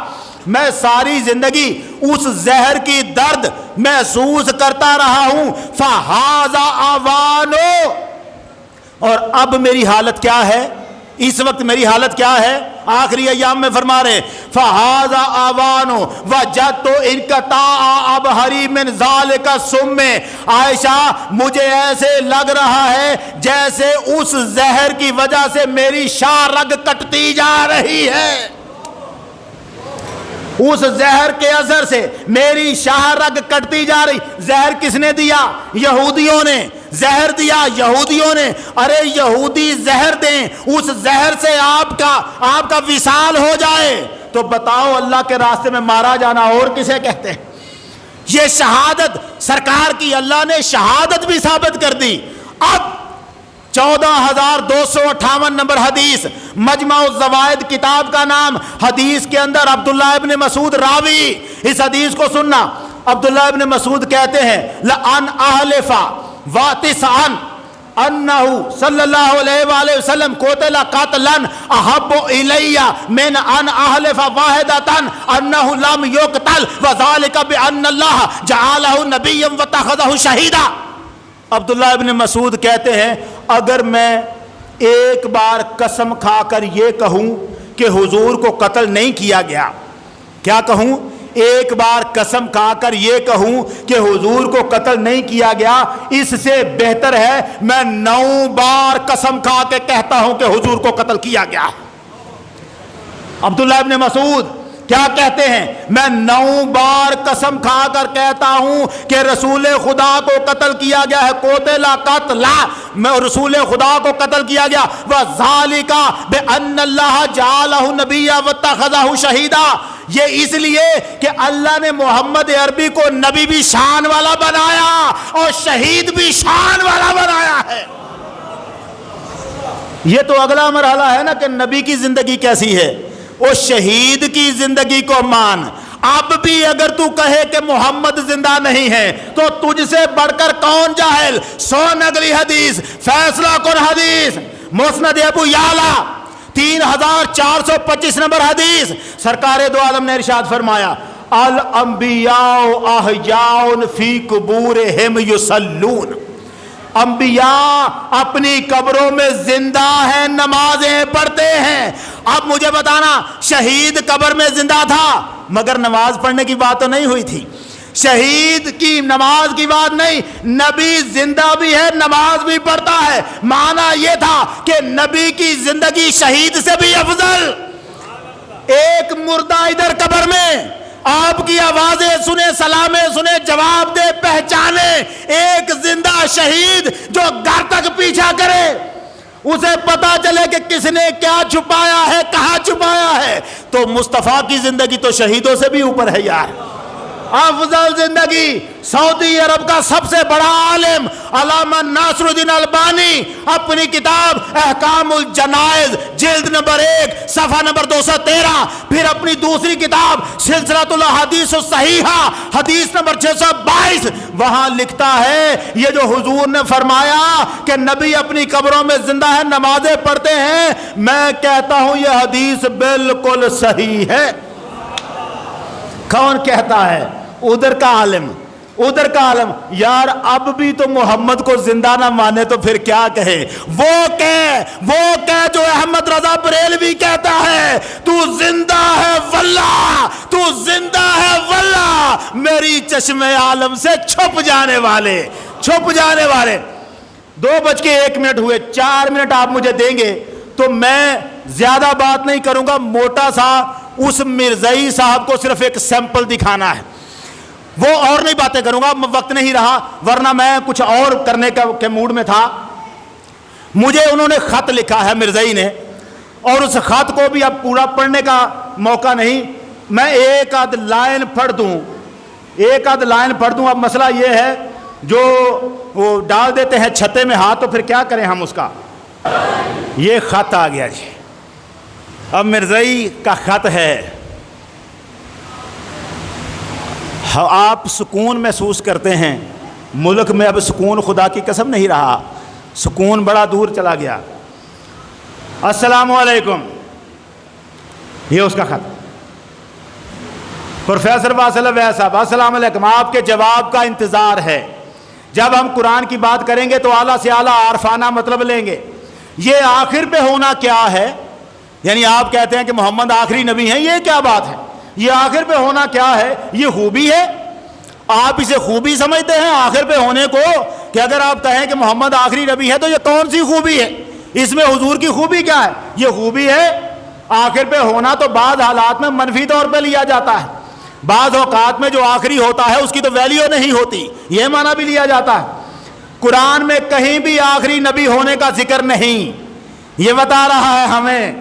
میں ساری زندگی اس زہر کی درد محسوس کرتا رہا ہوں، فہذا اوانو، اور اب میری حالت کیا ہے؟ اس وقت میری حالت کیا ہے؟ آخری ایام میں فرما رہے فَهَذَا آوَانُ وَجَدْتُ انْقِطَاعَ أَبْحَرِي مِنْ ذَلِكَ السُّمِّ، عائشہ مجھے ایسے لگ رہا ہے جیسے اس زہر کی وجہ سے میری شاہ رگ کٹتی جا رہی ہے، اس زہر کے اثر سے میری شاہ رگ کٹتی جا رہی۔ زہر کس نے دیا؟ یہودیوں نے زہر دیا، یہودیوں نے۔ ارے یہودی زہر دیں، اس زہر سے آپ کا وصال ہو جائے تو بتاؤ اللہ کے راستے میں مارا جانا اور کسے کہتے ہیں؟ یہ شہادت سرکار کی اللہ نے شہادت بھی ثابت کر دی۔ اب 14,258 نمبر حدیث، مجمع الزوائد کتاب کا نام، حدیث کے اندر عبداللہ ابن مسعود راوی، اس حدیث کو سننا۔ عبداللہ ابن مسعود کہتے ہیں لَأَنْ أَحْلِفَ وَاتِسْعًا أَنَّهُ صلی اللہ علیہ وآلہ وسلم قُتِلَ قَتْلًا أَحَبُّ إِلَيَّ مِنْ أَنْ أَحْلِفَ وَاحِدَةً أَنَّهُ لَمْ يُقْتَلْ وَذَلِكَ بِأَنَّ اللَّهَ جَعَلَهُ نَبِيًّا وَاتَّخَذَهُ شَهِيدًا۔ عبداللہ ابن مسعود کہتے ہیں اگر میں ایک بار قسم کھا کر یہ کہوں کہ حضور کو قتل نہیں کیا گیا، کیا کہوں؟ ایک بار قسم کھا کر یہ کہوں کہ حضور کو قتل نہیں کیا گیا، اس سے بہتر ہے میں 9 بار قسم کھا کے کہتا ہوں کہ حضور کو قتل کیا گیا۔ عبداللہ ابن مسعود کیا کہتے ہیں؟ میں 9 بار قسم کھا کر کہتا ہوں کہ رسول خدا کو قتل کیا گیا ہے، قتل قتلا، میں رسول خدا کو قتل کیا گیا، وَذَلِكَ بِأَنَّ اللَّهَ جَعَلَهُ نَبِيًّا وَاتَّخَذَهُ شَهِيدًا، یہ اس لیے کہ اللہ نے محمد عربی کو نبی بھی شان والا بنایا اور شہید بھی شان والا بنایا ہے۔ یہ تو اگلا مرحلہ ہے نا کہ نبی کی زندگی کیسی ہے، وہ شہید کی زندگی کو مان۔ اب بھی اگر تو کہے کہ محمد زندہ نہیں ہے تو تجھ سے بڑھ کر کون جاہل؟ سن اگلی حدیث، فیصلہ کن حدیث، مسند ابو یعلا 3425 نمبر حدیث، سرکار دو عالم نے ارشاد فرمایا الانبیاء احیاء فی قبورہم یصلون، انبیاء اپنی قبروں میں زندہ ہیں، نمازیں پڑھتے ہیں۔ اب مجھے بتانا شہید قبر میں زندہ تھا مگر نماز پڑھنے کی بات تو نہیں ہوئی تھی، شہید کی نماز کی بات نہیں، نبی زندہ بھی ہے نماز بھی پڑھتا ہے، معنی یہ تھا کہ نبی کی زندگی شہید سے بھی افضل۔ ایک مردہ ادھر قبر میں آپ کی آوازیں سنے، سلامیں سنے، جواب دے، پہچانے، ایک زندہ شہید جو گھر تک پیچھا کرے، اسے پتا چلے کہ کس نے کیا چھپایا ہے، کہاں چھپایا ہے، تو مصطفیٰ کی زندگی تو شہیدوں سے بھی اوپر ہے یار۔ افضل زندگی سعودی عرب کا سب سے بڑا عالم علامہ ناصر الدین البانی اپنی کتاب احکام الجنائز جلد نمبر 1 صفحہ نمبر 213، پھر اپنی دوسری کتاب سلسلۃ الاحادیث الصحیحہ حدیث نمبر 622، وہاں لکھتا ہے یہ جو حضور نے فرمایا کہ نبی اپنی قبروں میں زندہ ہے نمازیں پڑھتے ہیں، میں کہتا ہوں یہ حدیث بالکل صحیح ہے۔ کون کہتا ہے؟ ادھر کا عالم، ادھر کا عالم۔ یار اب بھی تو محمد کو زندہ نہ مانے تو پھر کیا کہے؟ وہ کہ جو احمد رضا بریلوی کہتا ہے تو زندہ ہے واللہ، تو زندہ ہے واللہ، میری چشم عالم سے چھپ جانے والے 2:01 ہوئے، 4 منٹ آپ مجھے دیں گے تو میں زیادہ بات نہیں کروں گا، موٹا سا اس مرزائی صاحب کو صرف ایک سیمپل دکھانا ہے، وہ اور نہیں باتیں کروں گا، وقت نہیں رہا، ورنہ میں کچھ اور کرنے کے موڈ میں تھا۔ مجھے انہوں نے خط لکھا ہے مرزائی نے، اور اس خط کو بھی اب پورا پڑھنے کا موقع نہیں، میں ایک آدھ لائن پڑھ دوں۔ اب مسئلہ یہ ہے جو وہ ڈال دیتے ہیں چھتے میں ہاتھ، تو پھر کیا کریں ہم اس کا؟ یہ خط آ گیا جی، اب مرزائی کا خط ہے۔ آپ سکون محسوس کرتے ہیں، ملک میں اب سکون خدا کی قسم نہیں رہا، سکون بڑا دور چلا گیا۔ السلام علیکم، یہ اس کا خط۔ پروفیسر واصل ویس صاحب السلام علیکم، آپ کے جواب کا انتظار ہے۔ جب ہم قرآن کی بات کریں گے تو اعلیٰ سے اعلیٰ عارفانہ مطلب لیں گے، یہ آخر پہ ہونا کیا ہے؟ یعنی آپ کہتے ہیں کہ محمد آخری نبی ہیں، یہ کیا بات ہے؟ یہ آخر پہ ہونا کیا ہے؟ یہ خوبی ہے؟ آپ اسے خوبی سمجھتے ہیں آخر پہ ہونے کو؟ کہ اگر آپ کہیں کہ محمد آخری نبی ہے تو یہ کون سی خوبی ہے؟ اس میں حضور کی خوبی کیا ہے؟ یہ خوبی ہے آخر پہ ہونا تو بعض حالات میں منفی طور پہ لیا جاتا ہے، بعض اوقات میں جو آخری ہوتا ہے اس کی تو ویلیو نہیں ہوتی، یہ معنی بھی لیا جاتا ہے۔ قرآن میں کہیں بھی آخری نبی ہونے کا ذکر نہیں، یہ بتا رہا ہے ہمیں،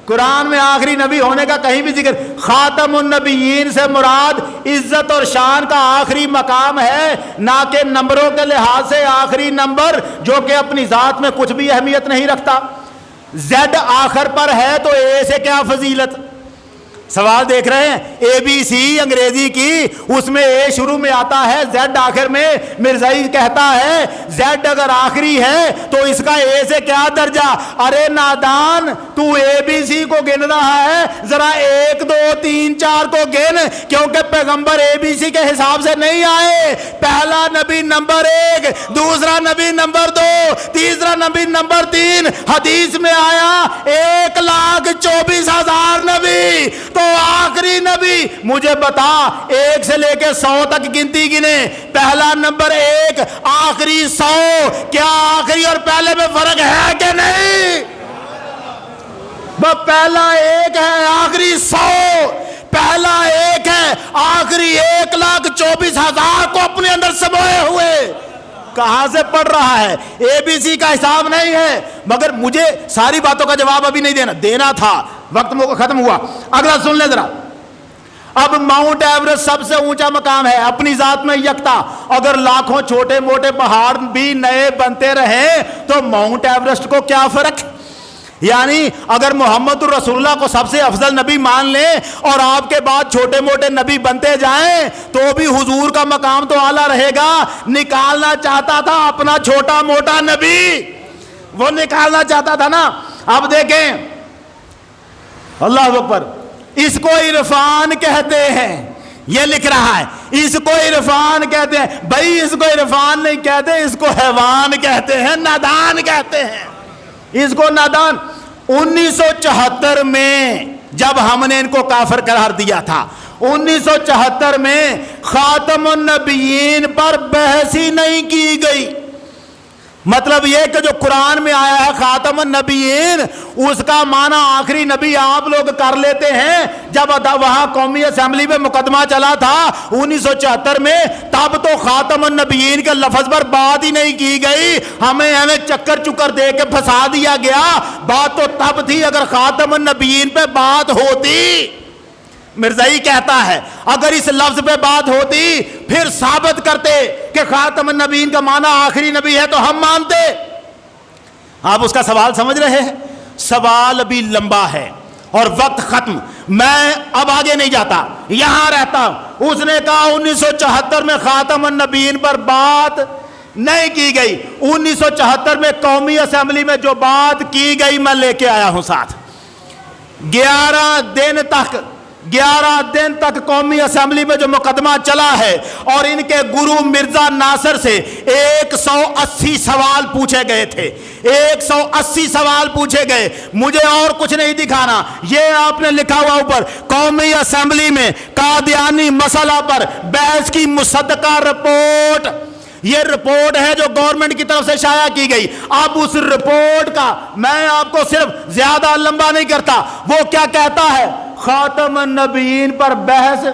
قرآن میں آخری نبی ہونے کا کہیں بھی ذکر۔ خاتم النبیین سے مراد عزت اور شان کا آخری مقام ہے، نہ کہ نمبروں کے لحاظ سے آخری نمبر جو کہ اپنی ذات میں کچھ بھی اہمیت نہیں رکھتا۔ زیڈ آخر پر ہے تو اے سے کیا فضیلت؟ سوال دیکھ رہے ہیں، اے بی سی انگریزی کی، اس میں اے شروع میں آتا ہے، زیڈ آخر میں۔ مرزائی کہتا ہے زیڈ اگر آخری ہے تو اس کا اے سے کیا درجہ؟ ارے نادان، تو اے بی سی کو گن رہا ہے، ذرا 1 2 3 4 کو گن، کیونکہ پیغمبر اے بی سی کے حساب سے نہیں آئے۔ پہلا نبی نمبر 1، دوسرا نبی نمبر 2، تیسرا نبی نمبر 3۔ حدیث میں آیا 1,24,000 نبی، تو آخری نبی مجھے بتا 1 سے لے کے 100 تک گنتی گنے، پہلا نمبر 1، آخری 100، کیا آخری اور پہلے میں فرق ہے کہ نہیں؟ وہ پہلا 1 ہے، آخری 100، پہلا 1 ہے، آخری 1,24,000 کو اپنے اندر سموئے ہوئے۔ کہاں سے پڑھ رہا ہے؟ اے بی سی کا حساب نہیں ہے، مگر مجھے ساری باتوں کا جواب ابھی نہیں دینا تھا، وقت ختم ہوا۔ اگلا سن لیں ذرا۔ اب ماؤنٹ ایورسٹ سب سے اونچا مقام ہے، اپنی ذات میں یکتا، اگر لاکھوں چھوٹے موٹے پہاڑ بھی نئے بنتے رہیں تو ماؤنٹ ایورسٹ کو کیا فرق؟ یعنی اگر محمد الرسول اللہ کو سب سے افضل نبی مان لیں اور آپ کے بعد چھوٹے موٹے نبی بنتے جائیں تو بھی حضور کا مقام تو اعلیٰ رہے گا۔ نکالنا چاہتا تھا اپنا چھوٹا موٹا نبی، وہ نکالنا چاہتا تھا نا۔ اب دیکھیں، اللہ اکبر، اس کو عرفان کہتے ہیں، یہ لکھ رہا ہے اس کو عرفان کہتے ہیں۔ بھائی اس کو عرفان نہیں کہتے، اس کو حیوان کہتے ہیں، نادان کہتے ہیں اس کو، نادان۔ 1974 میں جب ہم نے ان کو کافر قرار دیا تھا، 1974 میں خاتم النبیین پر بحث ہی نہیں کی گئی۔ مطلب یہ کہ جو قرآن میں آیا ہے خاتم النبیین، اس کا معنی آخری نبی آپ لوگ کر لیتے ہیں۔ جب وہاں قومی اسمبلی میں مقدمہ چلا تھا 1974 میں، تب تو خاتم النبیین کے لفظ پر بات ہی نہیں کی گئی، ہمیں چکر چکر دے کے پھنسا دیا گیا۔ بات تو تب تھی اگر خاتم النبیین پہ بات ہوتی۔ مرزائی کہتا ہے اگر اس لفظ پہ بات ہوتی پھر ثابت کرتے کہ خاتم النبیین کا معنی آخری نبی ہے تو ہم مانتے۔ آپ اس کا سوال سمجھ رہے ہیں؟ سوال ابھی لمبا ہے اور وقت ختم، میں اب آگے نہیں جاتا، یہاں رہتا ہوں۔ اس نے کہا 1974 میں خاتم النبیین پر بات نہیں کی گئی، 1974 میں قومی اسمبلی میں جو بات کی گئی میں لے کے آیا ہوں ساتھ۔ 11 دن تک قومی اسمبلی میں جو مقدمہ چلا ہے اور ان کے گرو مرزا ناصر سے 180 سوال پوچھے گئے تھے، 180 سوال پوچھے گئے۔ مجھے اور کچھ نہیں دکھانا، یہ آپ نے لکھا ہوا اوپر، قومی اسمبلی میں قادیانی مسئلہ پر بحث کی مصدقہ رپورٹ۔ یہ رپورٹ ہے جو گورنمنٹ کی طرف سے شائع کی گئی۔ اب اس رپورٹ کا میں آپ کو صرف زیادہ لمبا نہیں کرتا، وہ کیا کہتا ہے؟ خاتم النبیین پر بحث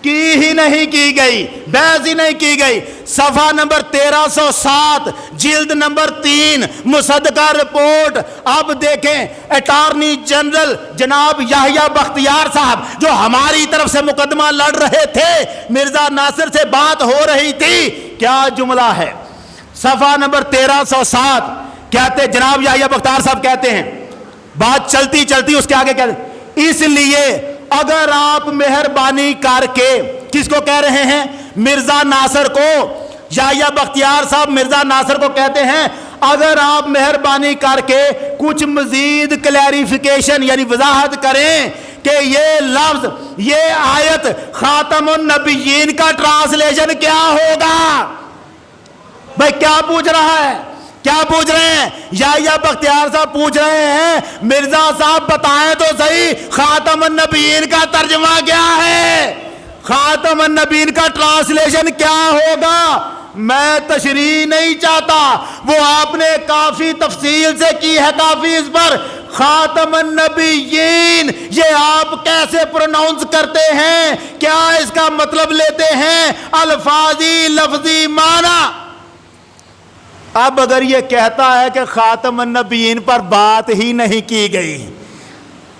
کی ہی نہیں کی گئی، بحث ہی نہیں کی گئی۔ صفحہ نمبر 1307 جلد نمبر 3 مصدقہ رپورٹ۔ اب دیکھیں اٹارنی جنرل جناب یحییٰ بختیار صاحب جو ہماری طرف سے مقدمہ لڑ رہے تھے، مرزا ناصر سے بات ہو رہی تھی، کیا جملہ ہے؟ صفحہ نمبر 1307 کہتے جناب یحییٰ بختیار صاحب کہتے ہیں، بات چلتی چلتی اس کے آگے کہتے ہیں اس لیے اگر آپ مہربانی کر کے، کس کو کہہ رہے ہیں؟ مرزا ناصر کو۔ یحییٰ بختیار صاحب مرزا ناصر کو کہتے ہیں اگر آپ مہربانی کر کے کچھ مزید کلیریفیکیشن یعنی وضاحت کریں کہ یہ لفظ، یہ آیت خاتم النبیین کا ٹرانسلیشن کیا ہوگا۔ بھائی کیا پوچھ رہا ہے؟ کیا پوچھ رہے ہیں؟ یا بختیار صاحب پوچھ رہے ہیں مرزا صاحب بتائیں تو صحیح خاتم النبیین کا ترجمہ کیا ہے، خاتم النبیین کا ٹرانسلیشن کیا ہوگا؟ میں تشریح نہیں چاہتا، وہ آپ نے کافی تفصیل سے کی ہے کافی اس پر۔ خاتم النبیین یہ آپ کیسے پروناؤنس کرتے ہیں، کیا اس کا مطلب لیتے ہیں، الفاظی لفظی معنی؟ اب اگر یہ کہتا ہے کہ خاتم النبیین پر بات ہی نہیں کی گئی،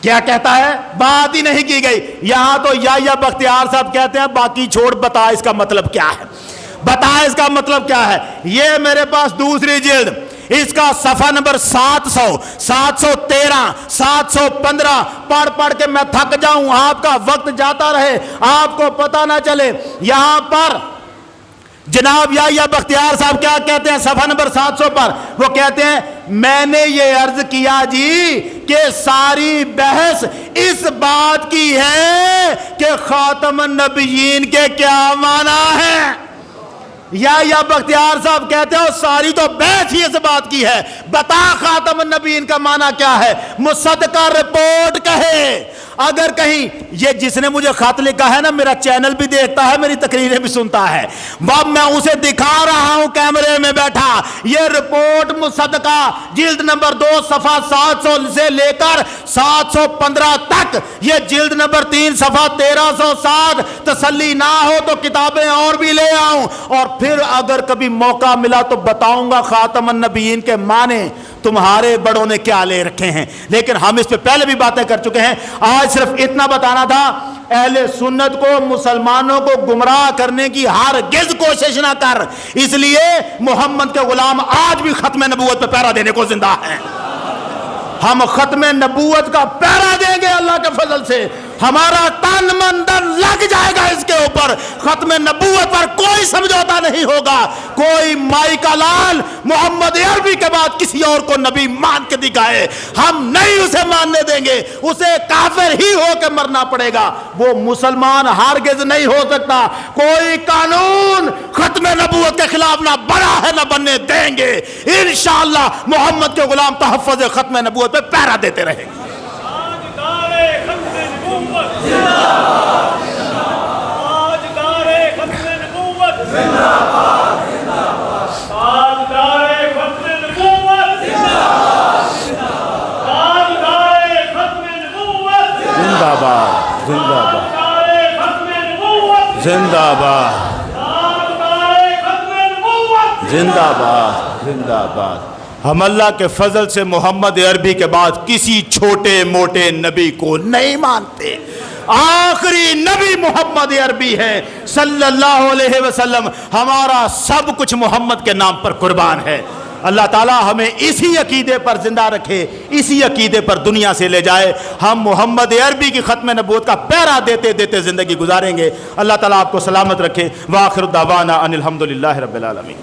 کیا کہتا ہے؟ بات ہی نہیں کی گئی، یہاں تو یا بختیار صاحب کہتے ہیں باقی چھوڑ، بتا اس کا مطلب کیا ہے، بتا اس کا مطلب کیا ہے۔ یہ میرے پاس دوسری جلد، اس کا صفحہ نمبر 700 713 715 پڑھ کے میں تھک جاؤں، آپ کا وقت جاتا رہے، آپ کو پتہ نہ چلے۔ یہاں پر جناب یا بختیار صاحب کیا کہتے ہیں صفحہ نمبر 700 پر؟ وہ کہتے ہیں میں نے یہ عرض کیا جی کہ ساری بحث اس بات کی ہے کہ خاتم النبیین کے کیا معنی ہے۔ یا بختیار صاحب کہتے ہیں ساری تو بحث ہی اس بات کی ہے، بتا خاتم النبیین کا معنی کیا ہے، مصدقہ رپورٹ کہے۔ اگر کہیں یہ جس نے مجھے خط لکھا ہے نا میرا چینل بھی دیکھتا ہے، میری تقریریں بھی سنتا ہے، اب میں اسے دکھا رہا ہوں کیمرے میں بیٹھا، یہ رپورٹ مصدقہ جلد نمبر 2 صفحہ 700 سے لے کر 715 تک، یہ جلد نمبر 3 صفحہ 1307، تسلی نہ ہو تو کتابیں اور بھی لے آؤں، اور پھر اگر کبھی موقع ملا تو بتاؤں گا خاتم النبیین کے معنی تمہارے بڑوں نے کیا لے رکھے ہیں، لیکن ہم اس پہ پہلے بھی باتیں کر چکے ہیں۔ آج صرف اتنا بتانا تھا، اہل سنت کو مسلمانوں کو گمراہ کرنے کی ہرگز کوشش نہ کر، اس لیے محمد کے غلام آج بھی ختم نبوت پہ پہرا دینے کو زندہ ہیں۔ ہم ختم نبوت کا پہرا دیں گے اللہ کے فضل سے، ہمارا تن من دن لگ جائے گا اس کے اوپر، ختم نبوت پر کوئی سمجھوتا نہیں ہوگا۔ کوئی مائی کا لال محمد عربی کے بعد کسی اور کو نبی مان کے دکھائے، ہم نہیں اسے ماننے دیں گے، اسے کافر ہی ہو کے مرنا پڑے گا، وہ مسلمان ہرگز نہیں ہو سکتا۔ کوئی قانون ختم نبوت کے خلاف نہ بنا ہے نہ بننے دیں گے، انشاءاللہ محمد کے غلام تحفظ ختم نبوت پہ پہرا دیتے رہیں گے۔ زندہ باد زندہ باد زندہ باد۔ ہم اللہ کے فضل سے محمد عربی کے بعد کسی چھوٹے موٹے نبی کو نہیں مانتے، آخری نبی محمد عربی ہے صلی اللہ علیہ وسلم، ہمارا سب کچھ محمد کے نام پر قربان ہے۔ اللہ تعالیٰ ہمیں اسی عقیدے پر زندہ رکھے، اسی عقیدے پر دنیا سے لے جائے، ہم محمد عربی کی ختم نبوت کا پہرا دیتے دیتے زندگی گزاریں گے۔ اللہ تعالیٰ آپ کو سلامت رکھے۔ وآخر دعوانا ان الحمدللہ رب العالمین۔